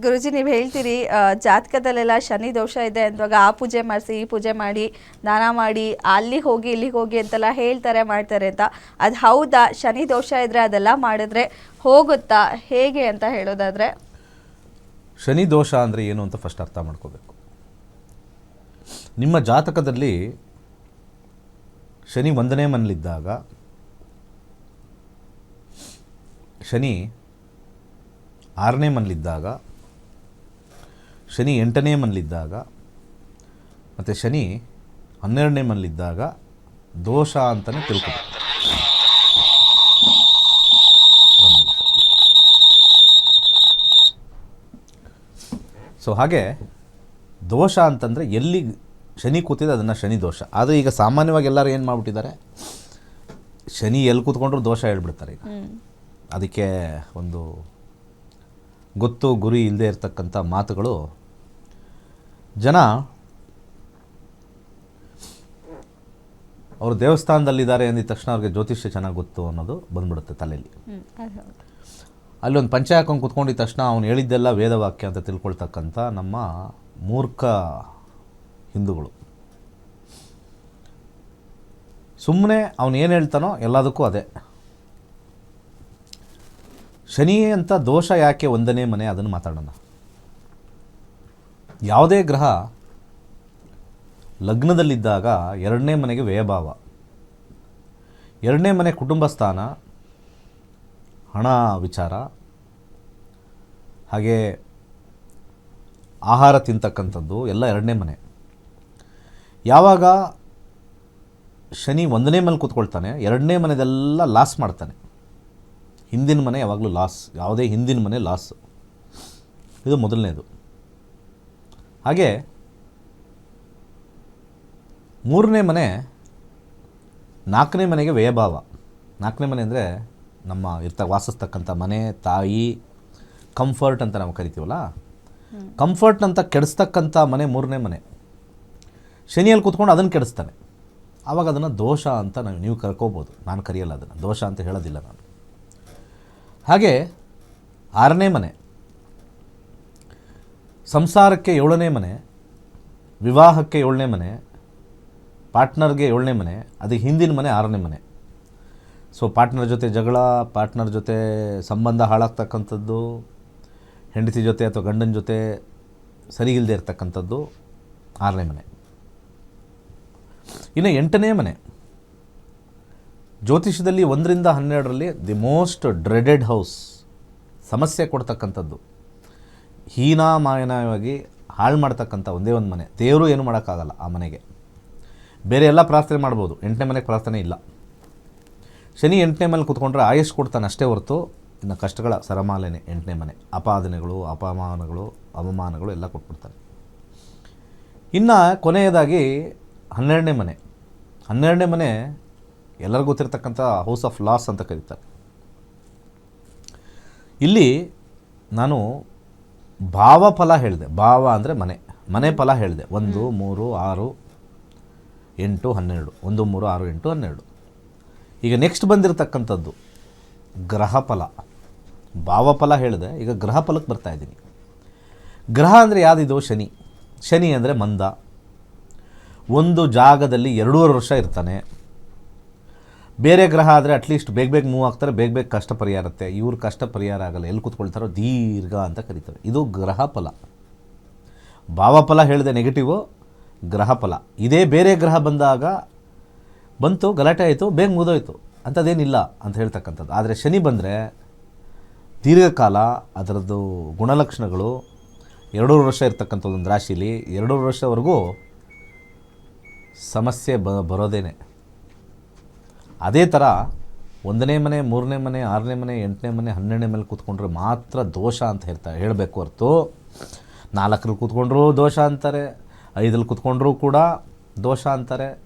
ಗುರುಜಿ ನೀವು ಹೇಳ್ತೀರಿ ಜಾತಕದಲ್ಲೆಲ್ಲ ಶನಿ ದೋಷ ಇದೆ ಅಂದಾಗ ಆ ಪೂಜೆ ಮಾಡಿಸಿ ಈ ಪೂಜೆ ಮಾಡಿ ದಾನ ಮಾಡಿ ಅಲ್ಲಿಗೆ ಹೋಗಿ ಇಲ್ಲಿಗೆ ಹೋಗಿ ಅಂತೆಲ್ಲ ಹೇಳ್ತಾರೆ ಮಾಡ್ತಾರೆ ಅಂತ. ಅದು ಹೌದಾ? ಶನಿ ದೋಷ ಇದ್ರೆ ಅದೆಲ್ಲ ಮಾಡಿದ್ರೆ ಹೋಗುತ್ತಾ ಹೇಗೆ ಅಂತ ಹೇಳೋದಾದ್ರೆ? ಶನಿ ದೋಷ ಅಂದರೆ ಏನು ಅಂತ ಫಸ್ಟ್ ಅರ್ಥ ಮಾಡ್ಕೋಬೇಕು. ನಿಮ್ಮ ಜಾತಕದಲ್ಲಿ ಶನಿ 1ನೇ ಮನೇಲಿದ್ದಾಗ, ಶನಿ 6ನೇ ಮನೇಲಿದ್ದಾಗ, ಶನಿ 8ನೇ ಮನೇಲಿದ್ದಾಗ ಮತ್ತು ಶನಿ 12ನೇ ಮನೇಲಿದ್ದಾಗ ದೋಷ ಅಂತಲೇ ತಿಳ್ಕೊಬೇಕು. ಸೊ ಹಾಗೆ ದೋಷ ಅಂತಂದರೆ ಎಲ್ಲಿ ಶನಿ ಕೂತಿದೆ ಅದನ್ನು ಶನಿ ದೋಷ. ಆದರೆ ಈಗ ಸಾಮಾನ್ಯವಾಗಿ ಎಲ್ಲರೂ ಏನು ಮಾಡಿಬಿಟ್ಟಿದ್ದಾರೆ, ಶನಿ ಎಲ್ಲಿ ಕೂತ್ಕೊಂಡ್ರು ದೋಷ ಹೇಳ್ಬಿಡ್ತಾರೆ. ಈಗ ಅದಕ್ಕೆ ಒಂದು ಗೊತ್ತು ಗುರಿ ಇಲ್ಲದೆ ಇರತಕ್ಕಂಥ ಮಾತುಗಳು. ಜನ ಅವರು ದೇವಸ್ಥಾನದಲ್ಲಿದ್ದಾರೆ ಅಂದಿದ ತಕ್ಷಣ ಅವ್ರಿಗೆ ಜ್ಯೋತಿಷ್ಯ ಚೆನ್ನಾಗಿ ಗೊತ್ತು ಅನ್ನೋದು ಬಂದ್ಬಿಡುತ್ತೆ ತಲೆಯಲ್ಲಿ. ಅಲ್ಲಿ ಒಂದು ಪಂಚೆ ಹಾಕೊಂಡು ಕೂತ್ಕೊಂಡಿದ್ದ ತಕ್ಷಣ ಅವ್ನು ಹೇಳಿದ್ದೆಲ್ಲ ವೇದವಾಕ್ಯ ಅಂತ ತಿಳ್ಕೊಳ್ತಕ್ಕಂಥ ನಮ್ಮ ಮೂರ್ಖ ಹಿಂದೂಗಳು. ಸುಮ್ಮನೆ ಅವನು ಏನು ಹೇಳ್ತಾನೋ ಎಲ್ಲದಕ್ಕೂ ಅದೇ. ಶನಿ ಅಂತ ದೋಷ ಯಾಕೆ 1ನೇ ಮನೆ, ಅದನ್ನು ಮಾತಾಡೋಣ. ಯಾವುದೇ ಗ್ರಹ ಲಗ್ನದಲ್ಲಿದ್ದಾಗ 2ನೇ ಮನೆಗೆ ವ್ಯಯಭಾವ, 2ನೇ ಮನೆ ಕುಟುಂಬ ಸ್ಥಾನ, ಹಣ ವಿಚಾರ, ಹಾಗೆ ಆಹಾರ ತಿಂತಕ್ಕಂಥದ್ದು ಎಲ್ಲ 2ನೇ ಮನೆ. ಯಾವಾಗ ಶನಿ 1ನೇ ಮನೆ ಕೂತ್ಕೊಳ್ತಾನೆ, 2ನೇ ಮನೆದೆಲ್ಲ ಲಾಸ್ ಮಾಡ್ತಾನೆ. ಹಿಂದಿನ ಮನೆ ಯಾವಾಗಲೂ ಲಾಸ್, ಯಾವುದೇ ಹಿಂದಿನ ಮನೆ ಲಾಸ್. ಇದು ಮೊದಲನೇದು. ಹಾಗೆ 3ನೇ ಮನೆ 4ನೇ ಮನೆಗೆ ವ್ಯಯಭಾವ. 4ನೇ ಮನೆ ಅಂದರೆ ನಮ್ಮ ವಾಸಿಸ್ತಕ್ಕಂಥ ಮನೆ, ತಾಯಿ, ಕಂಫರ್ಟ್ ಅಂತ ನಾವು ಕರಿತೀವಲ್ಲ, ಕಂಫರ್ಟ್ ಅಂತ ಕೆಡಿಸ್ತಕ್ಕಂಥ ಮನೆ 3ನೇ ಮನೆ. ಶನಿಯಲ್ಲಿ ಕೂತ್ಕೊಂಡು ಅದನ್ನು ಕೆಡಿಸ್ತಾನೆ. ಆವಾಗ ಅದನ್ನು ದೋಷ ಅಂತ ನೀವು ಕರ್ಕೋಬೋದು, ನಾನು ಕರೆಯಲ್ಲ, ಅದನ್ನು ದೋಷ ಅಂತ ಹೇಳೋದಿಲ್ಲ ನಾನು. ಹಾಗೆ 6ನೇ ಮನೆ ಸಂಸಾರಕ್ಕೆ 7ನೇ ಮನೆ, ವಿವಾಹಕ್ಕೆ 7ನೇ ಮನೆ, ಪಾರ್ಟ್ನರ್ಗೆ 7ನೇ ಮನೆ, ಅದಕ್ಕೆ ಹಿಂದಿನ ಮನೆ 6ನೇ ಮನೆ. ಸೊ ಪಾರ್ಟ್ನರ್ ಜೊತೆ ಜಗಳ, ಪಾರ್ಟ್ನರ್ ಜೊತೆ ಸಂಬಂಧ ಹಾಳಾಗ್ತಕ್ಕಂಥದ್ದು, ಹೆಂಡತಿ ಜೊತೆ ಅಥವಾ ಗಂಡನ ಜೊತೆ ಸರಿಗಿಲ್ಲದೆ ಇರ್ತಕ್ಕಂಥದ್ದು 6ನೇ ಮನೆ. ಇನ್ನು 8ನೇ ಮನೆ ಜ್ಯೋತಿಷದಲ್ಲಿ 1ರಿಂದ 12ರಲ್ಲಿ ದಿ ಮೋಸ್ಟ್ ಡ್ರೆಡೆಡ್ ಹೌಸ್, ಸಮಸ್ಯೆ ಕೊಡ್ತಕ್ಕಂಥದ್ದು, ಹೀನಾಮಾಯನವಾಗಿ ಹಾಳು ಮಾಡ್ತಕ್ಕಂಥ ಒಂದೇ ಒಂದು ಮನೆ. ದೇವರು ಏನು ಮಾಡೋಕ್ಕಾಗಲ್ಲ ಆ ಮನೆಗೆ. ಬೇರೆ ಎಲ್ಲ ಪ್ರಾರ್ಥನೆ ಮಾಡ್ಬೋದು, 8ನೇ ಮನೆಗೆ ಪ್ರಾರ್ಥನೆ ಇಲ್ಲ. ಶನಿ 8ನೇ ಮನೇಲಿ ಕೂತ್ಕೊಂಡ್ರೆ ಆಯುಷ್ ಕೊಡ್ತಾನೆ ಅಷ್ಟೇ ಹೊರತು ಇನ್ನು ಕಷ್ಟಗಳ ಸರಮಾಲೆನೇ 8ನೇ ಮನೆ. ಅಪಾದನೆಗಳು, ಅಪಮಾನಗಳು, ಅವಮಾನಗಳು ಎಲ್ಲ ಕೊಟ್ಬಿಡ್ತಾನೆ. ಇನ್ನು ಕೊನೆಯದಾಗಿ 12ನೇ ಮನೆ. 12ನೇ ಮನೆ ಎಲ್ಲರಿಗೂ ಗೊತ್ತಿರ್ತಕ್ಕಂಥ ಹೌಸ್ ಆಫ್ ಲಾಸ್ ಅಂತ ಕರೀತಾರೆ. ಇಲ್ಲಿ ನಾನು ಭಾವಫಲ ಹೇಳಿದೆ. ಭಾವ ಅಂದರೆ ಮನೆ, ಮನೆ ಫಲ ಹೇಳಿದೆ. 1, 3, 6, 8, 12. 1, 3, 6, 8, 12. ಈಗ ನೆಕ್ಸ್ಟ್ ಬಂದಿರತಕ್ಕಂಥದ್ದು ಗ್ರಹ ಫಲ. ಭಾವಫಲ ಹೇಳಿದೆ, ಈಗ ಗ್ರಹ ಫಲಕ್ಕೆ ಬರ್ತಾಯಿದ್ದೀನಿ. ಗ್ರಹ ಅಂದರೆ ಯಾವುದಿದು? ಶನಿ. ಶನಿ ಅಂದರೆ ಮಂದ. ಒಂದು ಜಾಗದಲ್ಲಿ 2.5 ವರ್ಷ ಇರ್ತಾನೆ. ಬೇರೆ ಗ್ರಹ ಆದರೆ ಅಟ್ಲೀಸ್ಟ್ ಬೇಗ ಬೇಗ ಮೂವ್ ಆಗ್ತಾರೆ, ಬೇಗ ಬೇಗ ಕಷ್ಟ ಪರಿಹಾರ ಇರುತ್ತೆ. ಇವ್ರ ಕಷ್ಟ ಪರಿಹಾರ ಆಗಲ್ಲ, ಎಲ್ಲಿ ಕೂತ್ಕೊಳ್ತಾರೋ ದೀರ್ಘ ಅಂತ ಕರೀತಾರೆ. ಇದು ಗ್ರಹ ಫಲ. ಭಾವಫಲ ಹೇಳಿದೆ ನೆಗೆಟಿವು, ಗ್ರಹ ಫಲ. ಇದೇ ಬೇರೆ ಗ್ರಹ ಬಂದಾಗ ಬಂತು, ಗಲಾಟೆ ಆಯಿತು, ಬೇಗ ಮುಗಿದೋಯ್ತು, ಅಂಥದ್ದೇನಿಲ್ಲ ಅಂತ ಹೇಳ್ತಕ್ಕಂಥದ್ದು. ಆದರೆ ಶನಿ ಬಂದರೆ ದೀರ್ಘಕಾಲ ಅದರದ್ದು ಗುಣಲಕ್ಷಣಗಳು 2.5 ವರ್ಷ ಇರ್ತಕ್ಕಂಥದ್ದು ಒಂದು ರಾಶಿಲಿ 2.5 ವರ್ಷವರೆಗೂ ಸಮಸ್ಯೆ ಬರೋದೇನೆ. ಅದೇ ಥರ 1ನೇ ಮನೆ, 3ನೇ ಮನೆ, 6ನೇ ಮನೆ, 8ನೇ ಮನೆ, 12ನೇ ಮನೆ ಕೂತ್ಕೊಂಡ್ರೆ ಮಾತ್ರ ದೋಷ ಅಂತ ಹೇಳಬೇಕು ಹೊರತು 4ರಲ್ಲಿ ಕೂತ್ಕೊಂಡ್ರೂ ದೋಷ ಅಂತಾರೆ, 5ರಲ್ಲಿ ಕೂತ್ಕೊಂಡ್ರೂ ಕೂಡ ದೋಷ ಅಂತಾರೆ,